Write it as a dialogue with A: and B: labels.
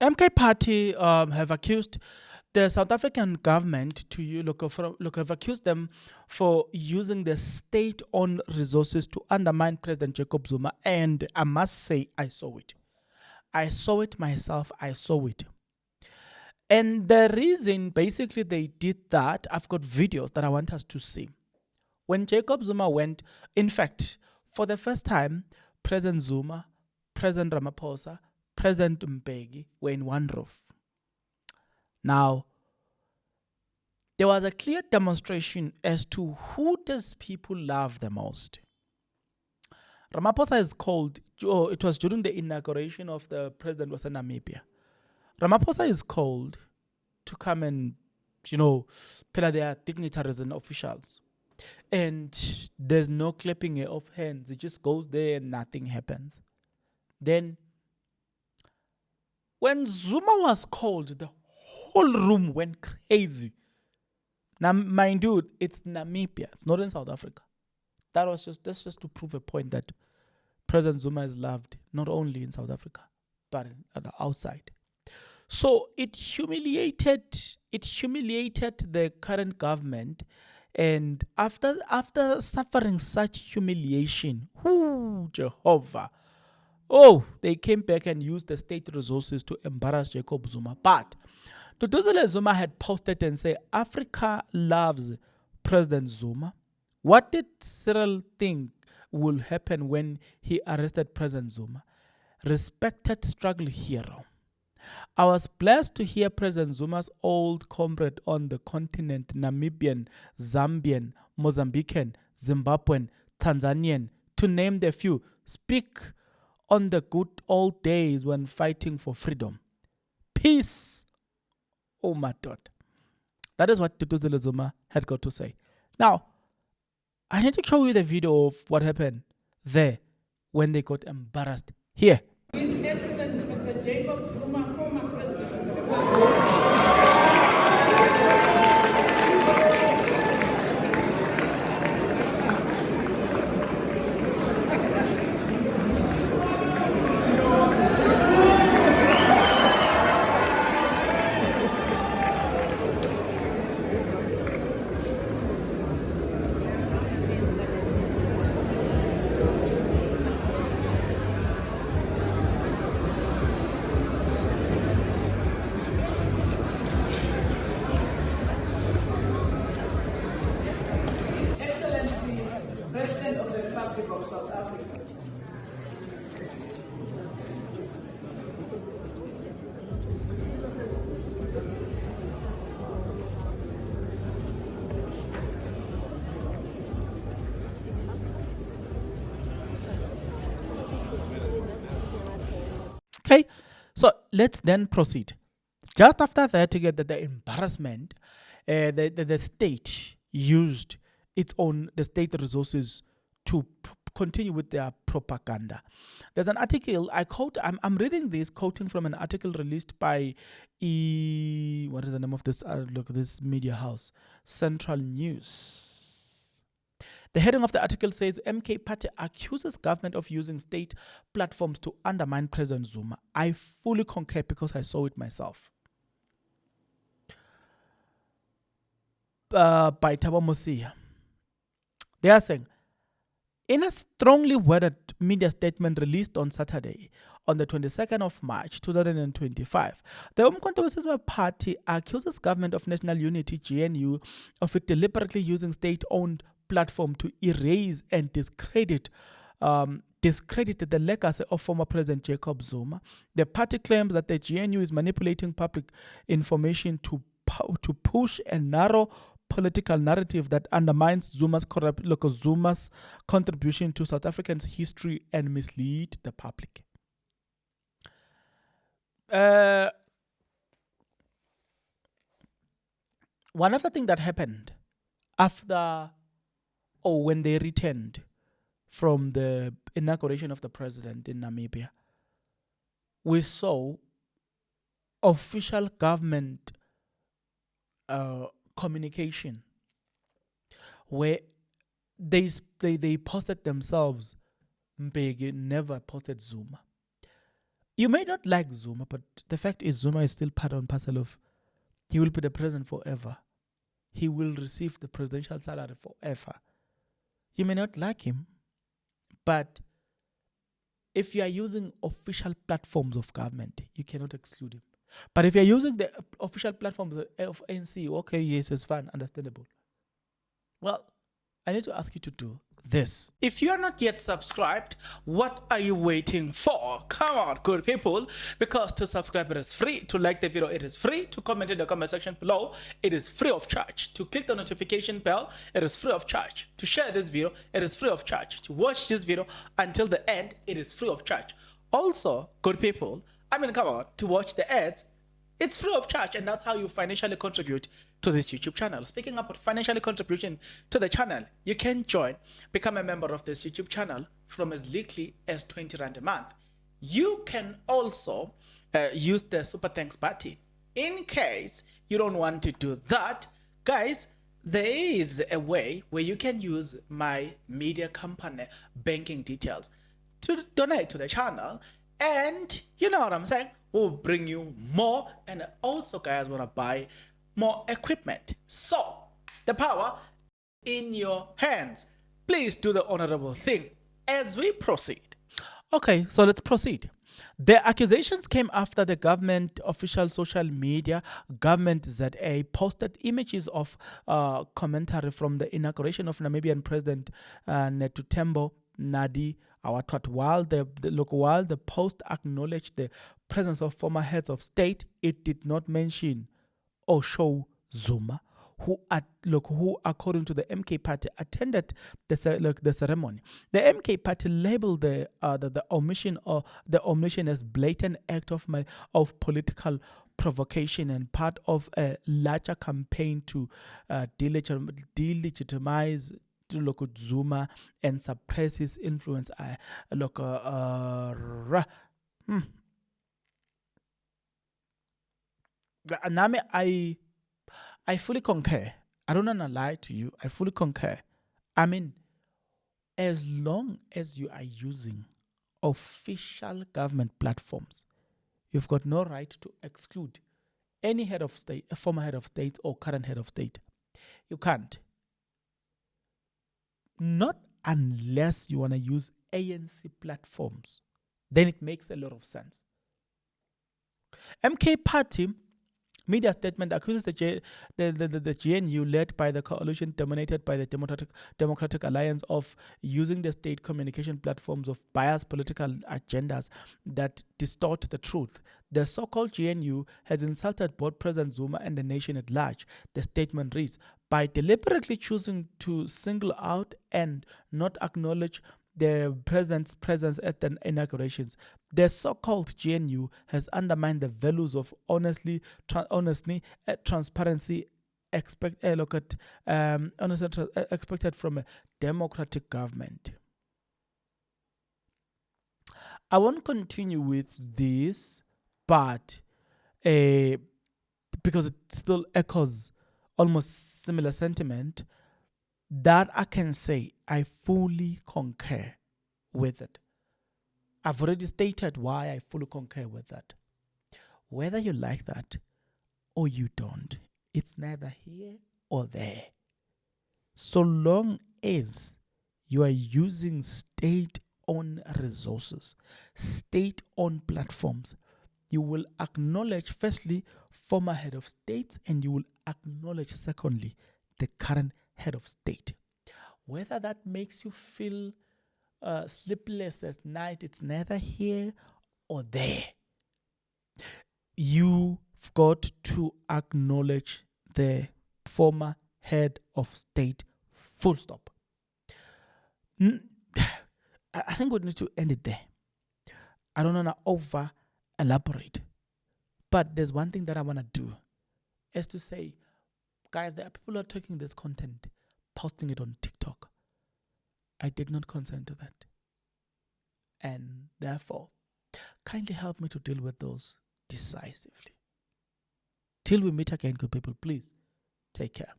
A: MK Party have accused the South African government have accused them for using the state-owned resources to undermine President Jacob Zuma, and I must say I saw it. I saw it myself. I saw it. And the reason basically they did that, I've got videos that I want us to see. When Jacob Zuma went, in fact, for the first time, President Zuma, President Ramaphosa, President Mbeki were in one roof. Now, there was a clear demonstration as to who does people love the most. Ramaphosa is called, it was during the inauguration of the president was in Namibia. Ramaphosa is called to come and, pay their dignitaries and officials. And there's no clapping of hands. It just goes there and nothing happens. Then, when Zuma was called, the whole room went crazy. Now, mind you, it's Namibia. It's not in South Africa. That's just to prove a point that President Zuma is loved not only in South Africa, but outside. So it humiliated the current government, and after suffering such humiliation, Jehovah, they came back and used the state resources to embarrass Jacob Zuma. But Duduzile Zuma had posted and said, Africa loves President Zuma. What did Cyril think will happen when he arrested President Zuma? Respected struggle hero. I was blessed to hear President Zuma's old comrade on the continent, Namibian, Zambian, Mozambican, Zimbabwean, Tanzanian, to name the few, speak on the good old days when fighting for freedom. Peace. Oh my God. That is what Duduzile Zuma had got to say. Now, I need to show you the video of what happened there when they got embarrassed. Here.
B: His Excellency Mr. Jacob Zuma, former President of the Republic. President of the Republic of South Africa.
A: Okay, so let's then proceed. Just after that, to get the embarrassment, the state used the state resources to continue with their propaganda. There's an article I'm reading this, quoting from an article released by what is the name of this this media house, Central News. The heading of the article says, MK Party accuses government of using state platforms to undermine President Zuma. I fully concur because I saw it myself. By Thabo Mosia. They are saying, in a strongly worded media statement released on Saturday, on the 22nd of March 2025, the Umkhonto Party accuses Government of National Unity, GNU, of it deliberately using state-owned platform to erase and discredit the legacy of former President Jacob Zuma. The party claims that the GNU is manipulating public information to push a narrow political narrative that undermines Zuma's contribution to South Africa's history and mislead the public. One of the things that happened when they returned from the inauguration of the president in Namibia, we saw official government communication where they posted themselves. Mbeki never posted Zuma. You may not like Zuma, but the fact is Zuma is still part and parcel of, he will be the president forever. He will receive the presidential salary forever. You may not like him, but if you are using official platforms of government, you cannot exclude him. But if you're using the official platforms of ANC, okay, yes, it's fine, understandable. Well, I need to ask you to do this. If you are not yet subscribed, what are you waiting for? Come on, good people, because to subscribe it is free, to like the video it is free, to comment in the comment section below it is free of charge, to click the notification bell it is free of charge, to share this video it is free of charge, to watch this video until the end it is free of charge. Also, good people, come on, to watch the ads it's free of charge, and that's how you financially contribute to this YouTube channel. Speaking about financially contribution to the channel, you can become a member of this YouTube channel from as little as 20 Rand a month. You can also use the super thanks button. In case you don't want to do that, guys, there is a way where you can use my media company banking details to donate to the channel, and you know what I'm saying, we'll bring you more, and also guys want to buy more equipment. So the power in your hands. Please do the honorable thing as we proceed. Okay, so let's proceed. The accusations came after the government official social media, Government ZA, posted images of commentary from the inauguration of Namibian President Netutembo Nadi Awatwat. While the post acknowledged the presence of former heads of state, it did not mention or show Zuma, who according to the MK party attended the ceremony. The MK party labeled the omission as blatant act of political provocation and part of a larger campaign to delegitimize Zuma and suppress his influence. I fully concur. I don't want to lie to you. I fully concur. As long as you are using official government platforms, you've got no right to exclude any head of state, a former head of state or current head of state. You can't. Not unless you want to use ANC platforms. Then it makes a lot of sense. MK Party media statement accuses the GNU, led by the coalition dominated by the Democratic Alliance, of using the state communication platforms of biased political agendas that distort the truth. The so-called GNU has insulted both President Zuma and the nation at large, the statement reads, by deliberately choosing to single out and not acknowledge the president's presence at the inaugurations. The so-called GNU has undermined the values of honesty, transparency expected from a democratic government. I won't continue with this, but because it still echoes almost similar sentiment, that I can say I fully concur with it. I've already stated why I fully concur with that. Whether you like that or you don't, it's neither here or there. So long as you are using state-owned resources, state-owned platforms, you will acknowledge, firstly, former head of states, and you will acknowledge, secondly, the current head of state. Whether that makes you feel sleepless at night, it's neither here or there. You've got to acknowledge the former head of state, full stop. I think we need to end it there. I don't want to over elaborate, but there's one thing that I want to do, is to say, guys, there are people who are taking this content, posting it on TikTok. I did not consent to that. And therefore, kindly help me to deal with those decisively. Till we meet again, good people, please take care.